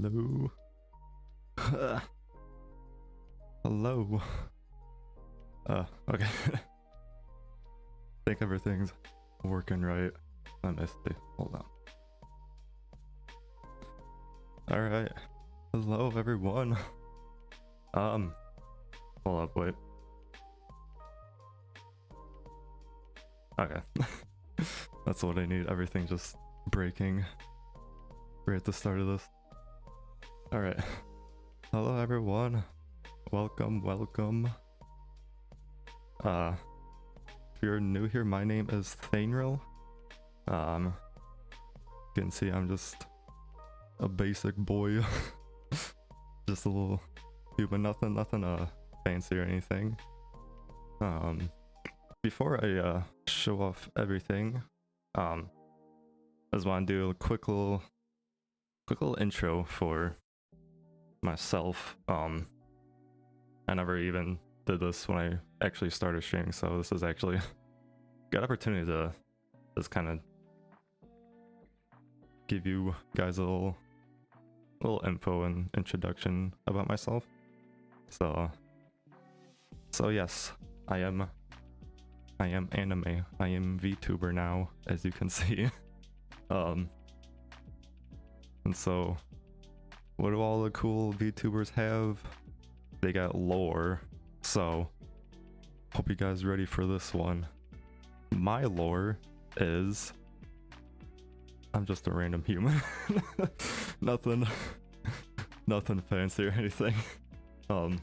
Hello. Hello. Okay. Think everything's working right. I missed it. Hold on. Alright. Hello everyone. Hold up, wait. Okay. That's what I need. Everything just breaking right at the start of this. Alright. Hello everyone. Welcome. If you're new here, my name is Thaenril. You can see I'm just a basic boy. Just a little human, nothing fancy or anything. Before I show off everything, I just want to do a quick little intro for myself. I never even did this when I actually started streaming, so this is actually a good opportunity to just kind of give you guys a little info and introduction about myself. So yes, I am anime. I am VTuber now, as you can see. And so what do all the cool VTubers have? They got lore. So hope you guys ready for this one. My lore is I'm just a random human. nothing fancy or anything. I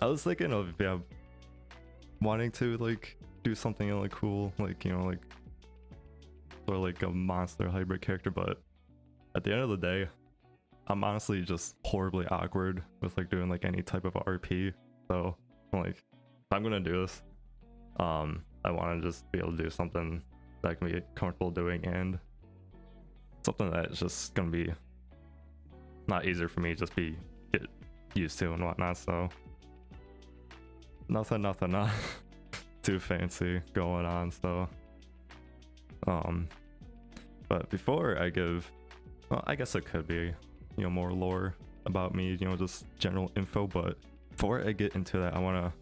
was thinking of wanting to like do something like cool, like, you know, like, or like a monster hybrid character, but at the end of the day, I'm honestly just horribly awkward with like doing like any type of RP. So like, if I'm gonna do this, I want to just be able to do something that I can be comfortable doing and something that's just gonna be not easier for me, just get used to and whatnot. So nothing too fancy going on. So but before I give, well, I guess it could be, you know, more lore about me, you know, just general info. But before I get into that, I want to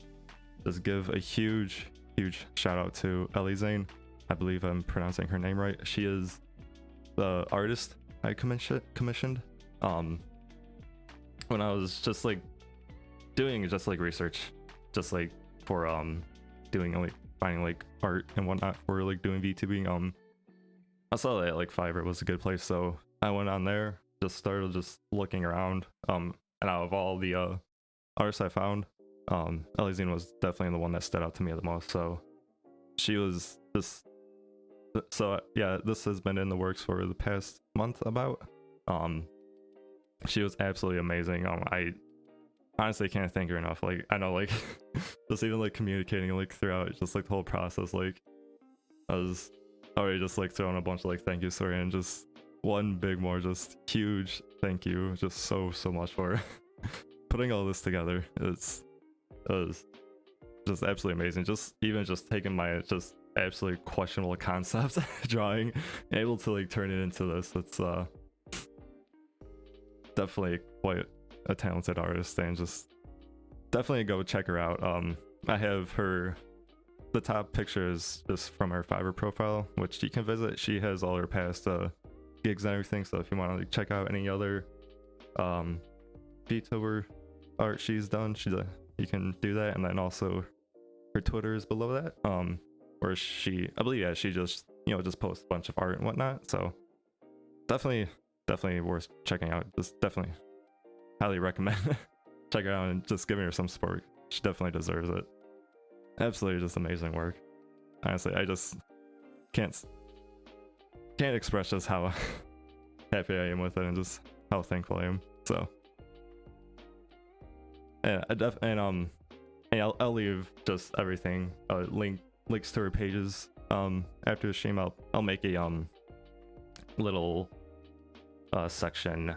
just give a huge shout out to Zane. I believe I'm pronouncing her name right. She is the artist I commissioned when I was just like doing just like research, just like for doing like finding like art and whatnot for like doing VTubing. I saw that like Fiverr was a good place, so I went on there, just started just looking around, and out of all the artists I found, Elizine was definitely the one that stood out to me the most. So she was just, so yeah, this has been in the works for the past month about. She was absolutely amazing. I honestly can't thank her enough. Like, I know, like, just even like communicating like throughout just like the whole process, like I was already just like throwing a bunch of like thank you story, and just one big more just huge thank you just so much for putting all this together. It was just absolutely amazing. Just even just taking my just absolutely questionable concept drawing, able to like turn it into this. It's definitely quite a talented artist, and just definitely go check her out. I have the top picture is just from her Fiverr profile, which you can visit. She has all her past gigs and everything, so if you want to like check out any other VTuber art she's done, you can do that. And then also her Twitter is below that, where I believe she just, you know, just posts a bunch of art and whatnot. So definitely worth checking out. Just definitely highly recommend check her out and just giving her some support. She definitely deserves it. Absolutely just amazing work. Honestly, I just can't express just how happy I am with it and just how thankful I am. So yeah, I'll leave just everything, links to her pages after the stream. I'll make a little section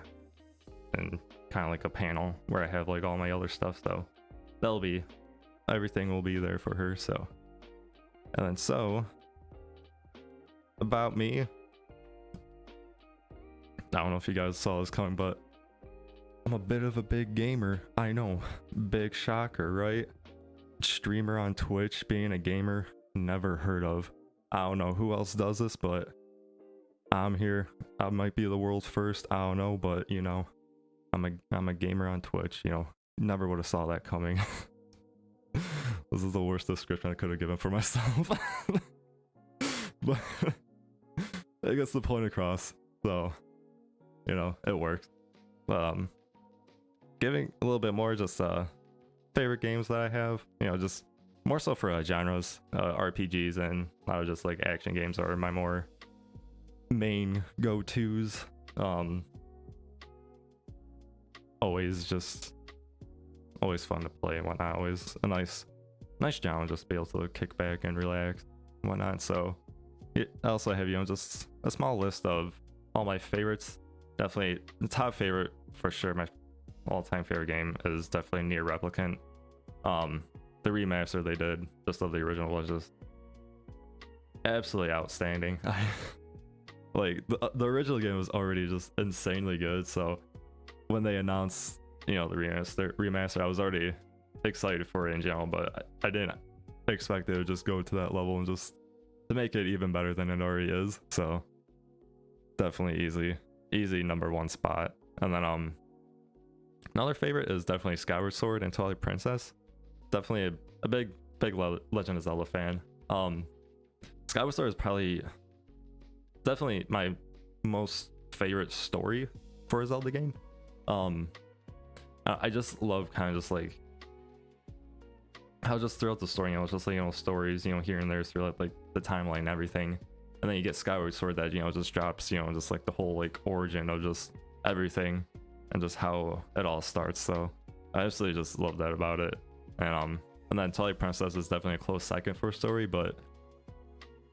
and kind of like a panel where I have like all my other stuff, so everything will be there for her. So, and then so about me, I don't know if you guys saw this coming, but I'm a bit of a big gamer. I know, big shocker, right? Streamer on Twitch, being a gamer, never heard of. I don't know who else does this, but I'm here. I might be the world's first, I don't know, but you know, I'm a gamer on Twitch, you know. Never would have saw that coming. This is the worst description I could have given for myself. But I guess the point across, so you know, it works. Giving a little bit more just favorite games that I have, you know, just more so for genres. RPGs and a lot of just like action games are my more main go-tos. Always fun to play and whatnot. Always a nice challenge just to be able to kick back and relax and whatnot. So I also have, you know, just a small list of all my favorites. Definitely the top favorite for sure, my all-time favorite game is definitely Nier Replicant. The remaster they did just of the original was just absolutely outstanding. Like the original game was already just insanely good, so when they announced, you know, the remaster, I was already excited for it in general, but I didn't expect it to just go to that level and just to make it even better than it already is. So definitely easy number one spot. And then another favorite is definitely Skyward Sword and Twilight Princess. Definitely a big Legend of Zelda fan. Skyward Sword is definitely my most favorite story for a Zelda game. I just love kind of just like how just throughout the story, you know, it's just like, you know, stories, you know, here and there throughout like the timeline and everything, and then you get Skyward Sword that, you know, just drops, you know, just like the whole like origin of just everything and just how it all starts. So I absolutely just love that about it. And then Twilight Princess is definitely a close second for story, but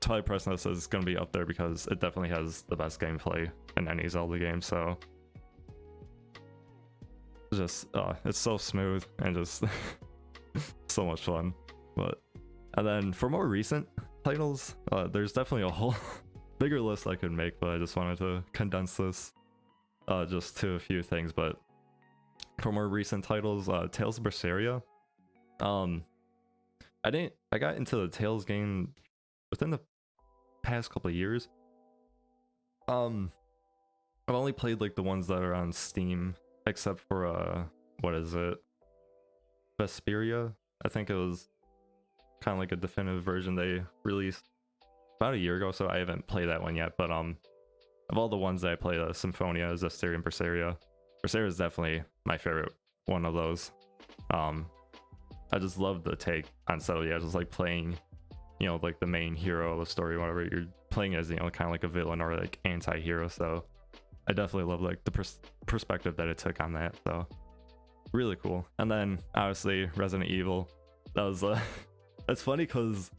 Twilight Princess is gonna be up there because it definitely has the best gameplay in any Zelda game. So just it's so smooth and just so much fun. But and then for more recent titles, there's definitely a whole bigger list I could make, but I just wanted to condense this just to a few things. But for more recent titles, Tales of Berseria. I got into the Tales game within the past couple of years. I've only played like the ones that are on Steam, except for what is it, Vesperia. I think it was kind of like a definitive version they released about a year ago, so I haven't played that one yet. But of all the ones that I played, Symphonia, Zestiria, and Berseria is definitely my favorite one of those. I just love the take on Settlemia, just like playing, you know, like the main hero of the story, whatever you're playing as, you know, kind of like a villain or like anti-hero. So I definitely love like the perspective that it took on that. So really cool. And then obviously Resident Evil. That was it's funny because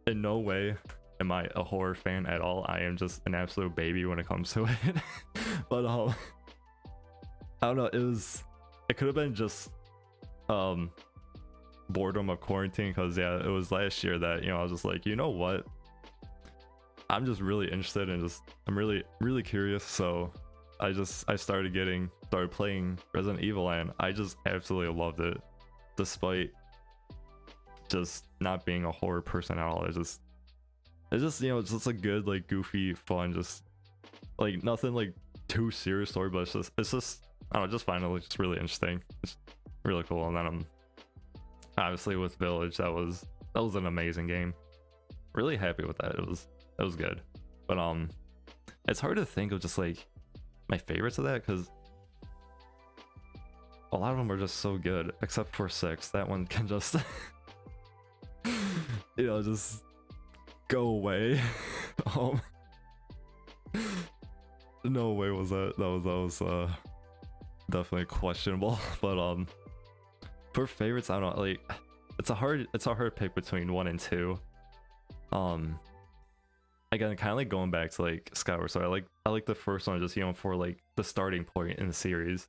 in no way am I a horror fan at all. I am just an absolute baby when it comes to it. But I don't know, it could have been just boredom of quarantine, because yeah, it was last year that, you know, I was just like, you know what, I'm just really interested and I'm really curious. So I started playing Resident Evil, and I just absolutely loved it, despite just not being a horror person at all. It's just, you know, it's just a good, like, goofy, fun, just like nothing like too serious story, but it's just I don't know, just find it just really interesting. It's really cool. And then obviously with Village, that was an amazing game. Really happy with that. It was good. But it's hard to think of just like my favorites of that, because a lot of them are just so good, except for 6. That one can just you know, just go away. No way was that was definitely questionable. But for favorites, I don't know, like it's a hard pick between 1 and 2. Again, kind of like going back to like Skyward Sword, I like the first one just, you know, for like the starting point in the series.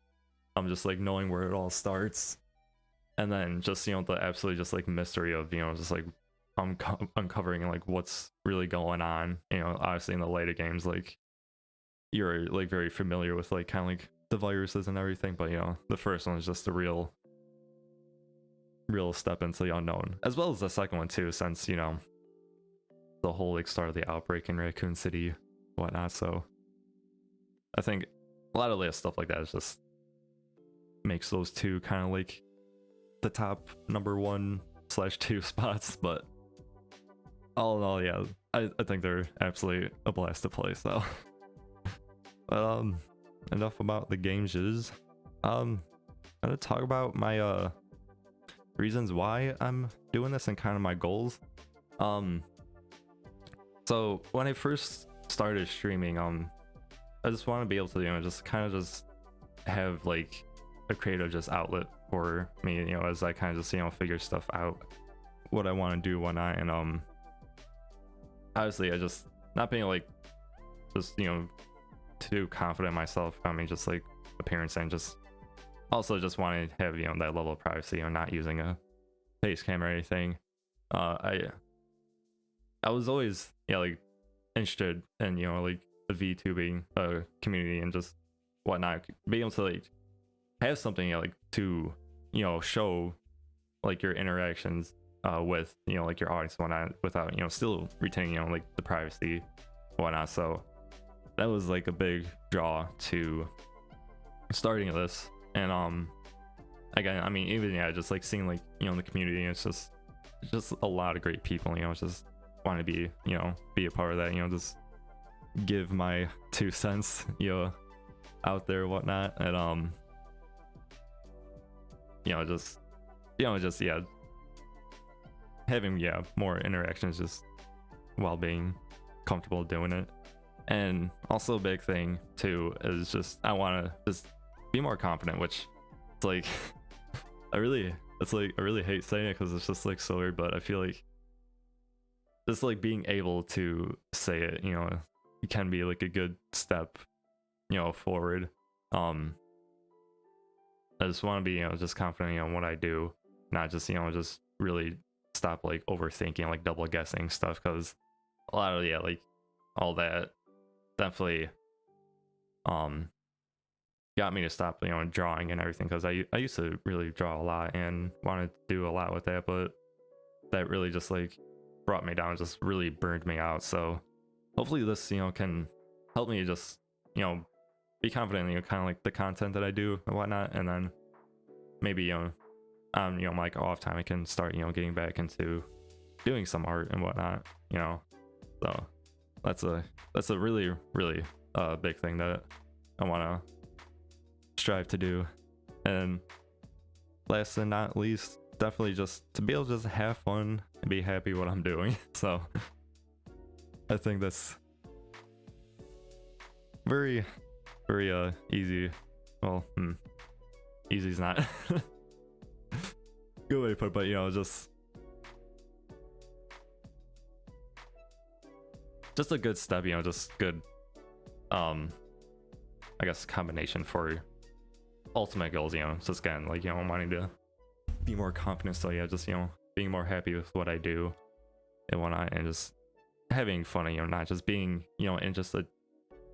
I'm just like knowing where it all starts, and then just, you know, the absolutely just like mystery of, you know, just like uncovering like what's really going on. You know, obviously in the later games, like you're like very familiar with like kind of like the viruses and everything, but you know, the first one is just a real step into the unknown, as well as the second one too, since you know the whole like start of the outbreak in Raccoon City, whatnot. So I think a lot of stuff like that is just makes those two kind of like the top number 1/2 spots. But all in all, yeah, I think they're absolutely a blast to play. So enough about the games. I'm gonna talk about my reasons why I'm doing this and kind of my goals. So when I first started streaming, I just want to be able to, you know, just kind of just have like a creative just outlet for me, you know, as I kind of just, you know, figure stuff out, what I want to do, whatnot. And obviously I just not being like just, you know, too confident in myself. I mean, just like appearance, and just also just wanted to have, you know, that level of privacy, you know, not using a face cam or anything. I was always, yeah, like interested in, you know, like the VTubing community and just whatnot, being able to like have something, you know, like to, you know, show like your interactions with, you know, like your audience and whatnot, without, you know, still retaining, you know, like the privacy whatnot. So that was like a big draw to starting this. And again, I mean, even yeah, just like seeing like, you know, in the community, it's just a lot of great people, you know, just want to be, you know, be a part of that, you know, just give my 2 cents, you know, out there, whatnot. And you know, just yeah, having, yeah, more interactions just while being comfortable doing it. And also a big thing too is just I want to just be more confident, which it's like I really hate saying it because it's just like so weird, but I feel like just like being able to say it, you know, it can be like a good step, you know, forward. I just want to be, you know, just confident, you know, in what I do, not just, you know, just really stop like overthinking, like double guessing stuff, because a lot of, yeah, like all that definitely got me to stop, you know, drawing and everything, because I used to really draw a lot and wanted to do a lot with that, but that really just like brought me down, just really burned me out. So hopefully this, you know, can help me just, you know, be confident in, you know, kind of like the content that I do and whatnot. And then maybe, you know, you know, like off time I can start, you know, getting back into doing some art and whatnot, you know. So that's a really big thing that I want to strive to do. And last and not least, definitely just to be able to just have fun and be happy what I'm doing. So I think that's very easy. Well, easy is not good way to put it, but you know, just a good step, you know, just good I guess combination for ultimate goals, you know. Just again, like, you know, wanting to be more confident. So yeah, just, you know, being more happy with what I do and whatnot, and just having fun, you know, not just being, you know, in just a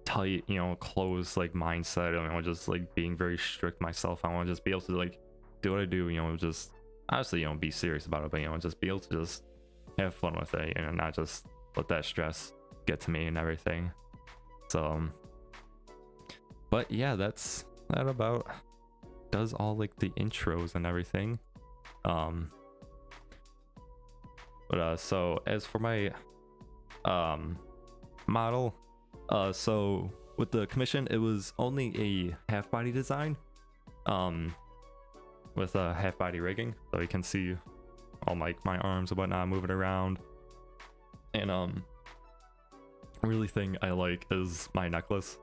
tight, you know, closed like mindset. I mean, just like being very strict myself. I want to just be able to like do what I do, you know, just obviously, you know, be serious about it, but you know, just be able to just have fun with it, you know, not just let that stress get to me and everything. So but yeah, that about does all like the intros and everything. But so as for my model, so with the commission, it was only a half body design with a half body rigging, so you can see all my arms and whatnot moving around. And really thing I like is my necklace.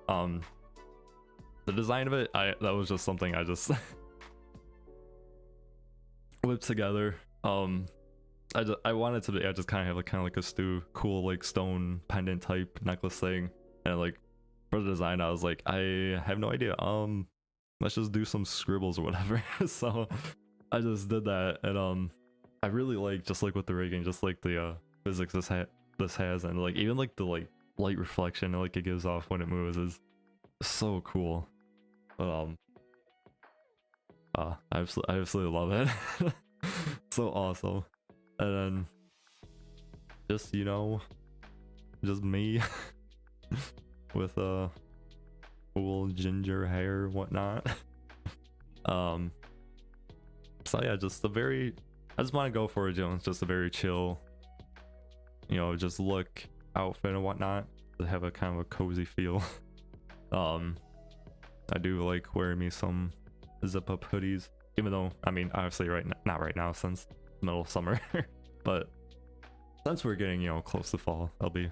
The design of it, that was just something I just whipped together. I wanted to be, I just kind of have like a cool like stone pendant type necklace thing, and like for the design I was like, I have no idea, let's just do some scribbles or whatever. So I just did that, and I really like just like with the rigging, just like the physics this has, and like even like the like light reflection like it gives off when it moves is so cool. But I absolutely love it. So awesome. And then just, you know, just me with cool ginger hair and whatnot. So yeah, just a very, I just want to go for it, Jones. Just a very chill, you know, just look, outfit and whatnot, to have a kind of a cozy feel. I do like wearing me some zip up hoodies, even though, I mean, obviously not right now since middle of summer, but since we're getting, you know, close to fall, I'll be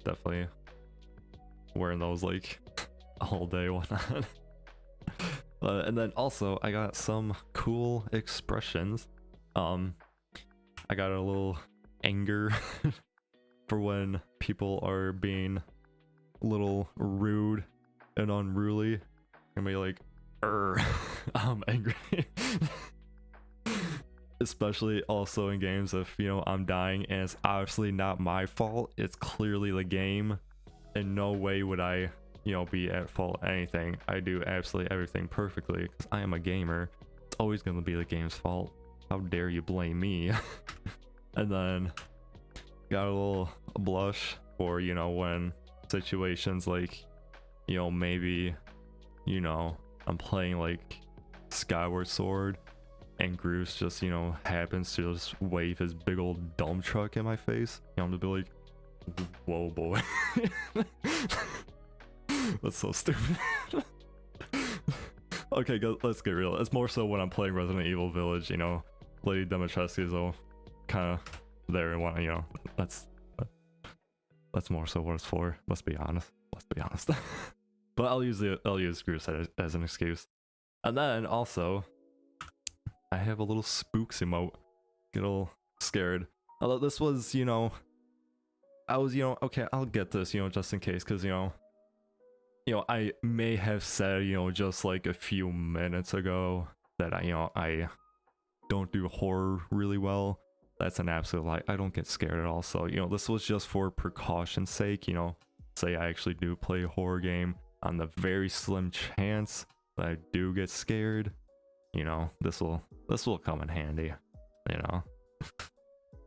definitely wearing those like all day, whatnot. And then also I got some cool expressions. I got a little anger for when people are being a little rude and unruly, and be like, I'm angry. Especially also in games if, you know, I'm dying and it's obviously not my fault, it's clearly the game. In no way would I, you know, be at fault anything. I do absolutely everything perfectly because I am a gamer. It's always going to be the game's fault. How dare you blame me? And then got a little blush for, you know, when situations like, you know, maybe, you know, I'm playing like Skyward Sword and Groose just, you know, happens to just wave his big old dump truck in my face. You know, I'm gonna be like, whoa, boy. That's so stupid. Okay, let's get real. It's more so when I'm playing Resident Evil Village, you know, Lady Dimitrescu is all kind of there and want, you know, that's more so what it's for. Let's be honest. But I'll use Groose as an excuse. And then also, I have a little spooks emote. Get a little scared. Although this was, you know, I was, you know, okay, I'll get this, you know, just in case, because, you know, I may have said, you know, just like a few minutes ago that I don't do horror really well. That's an absolute lie. I don't get scared at all. So, you know, this was just for precaution's sake, you know, say I actually do play a horror game, on the very slim chance that I do get scared, you know, this will come in handy, you know.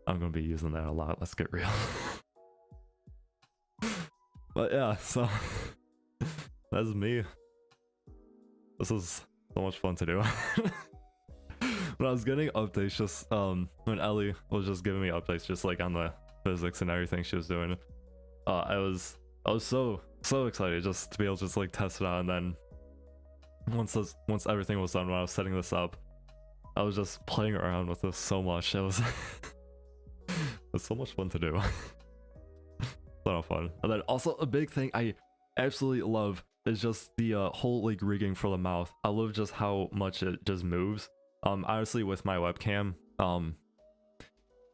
I'm gonna be using that a lot, let's get real. But yeah, so that's me. This is so much fun to do. When I was getting updates, just when Ellie was just giving me updates just like on the physics and everything she was doing, I was so excited just to be able to just like test it out. And then once everything was done, when I was setting this up, I was just playing around with this so much. It was it's so much fun to do. A lot of fun. And then also a big thing I absolutely love is just the whole like rigging for the mouth. I love just how much it just moves. Honestly, with my webcam,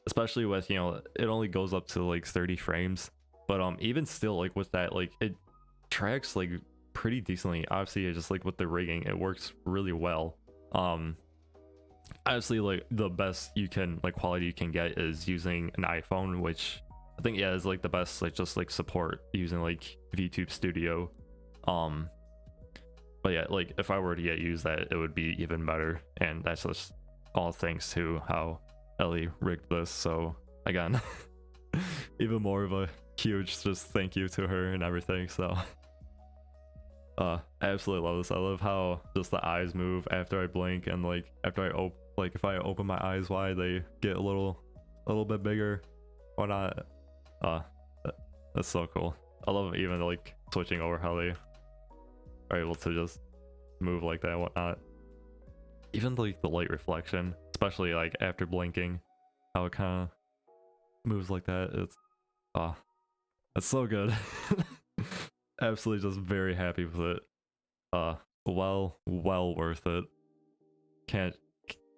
especially with, you know, it only goes up to like 30 frames, but even still, like with that, like it tracks like pretty decently. Obviously, just like with the rigging, it works really well. Honestly, like the best you can, like quality you can get is using an iPhone, which I think, yeah, is like the best, like just like support using like VTube Studio. But yeah, like if I were to use that, it would be even better. And that's just all thanks to how Ellie rigged this. So again, even more of a huge just thank you to her and everything. So I absolutely love this. I love how just the eyes move after I blink, and like after I if I open my eyes wide, they get a little bit bigger or not. That's so cool. I love even like switching over how they are able to just move like that and whatnot. Even like the light reflection, especially like after blinking, how it kind of moves like that. It's so good. Absolutely just very happy with it. Well worth it.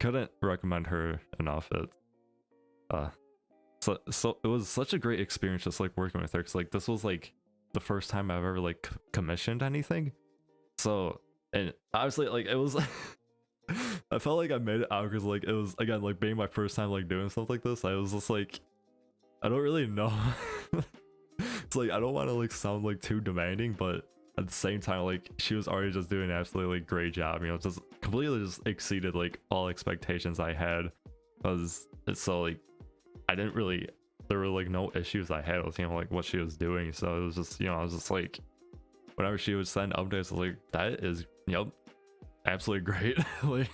Couldn't recommend her enough. So it was such a great experience just like working with her, because like this was like the first time I've ever like commissioned anything. So, and obviously like it was I felt like I made it out because like it was, again, like being my first time like doing stuff like this. I was just like, I don't really know. It's like I don't want to like sound like too demanding, but at the same time, like she was already just doing an absolutely great job, you know, just completely just exceeded like all expectations I had. Because it's so like I didn't really, there were like no issues I had with, you know, like what she was doing. So it was just, you know, I was just like, whenever she would send updates, I was like, that is, yep, absolutely great. Like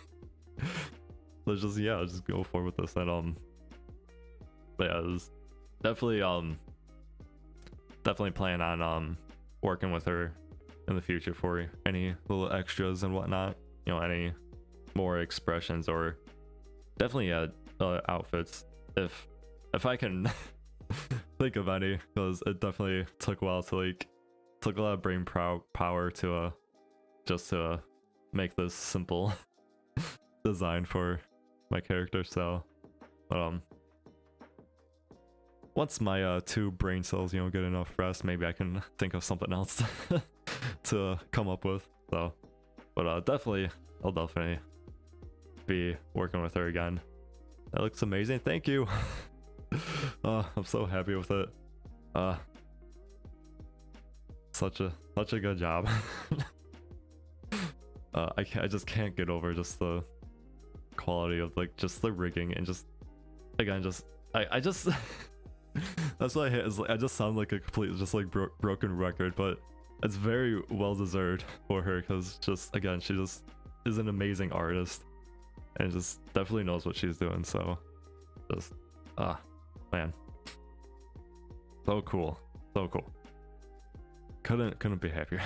let's just, yeah, just go forward with this. And but yeah, it was definitely definitely plan on working with her in the future for any little extras and whatnot, you know, any more expressions, or definitely outfits if I can think of any, because it definitely took a while to like, took a lot of brain power to just to make this simple design for my character. So but once my 2 brain cells, you know, get enough rest, maybe I can think of something else to come up with. So but definitely, I'll definitely be working with her again. That looks amazing, thank you. I'm so happy with it. Such a good job. I just can't get over just the quality of like just the rigging, and just again, just I just that's what I hate, is like I just sound like a complete just like broken record, but it's very well deserved for her, because just again, she just is an amazing artist and just definitely knows what she's doing. So just man, so cool, so cool. Couldn't be happier.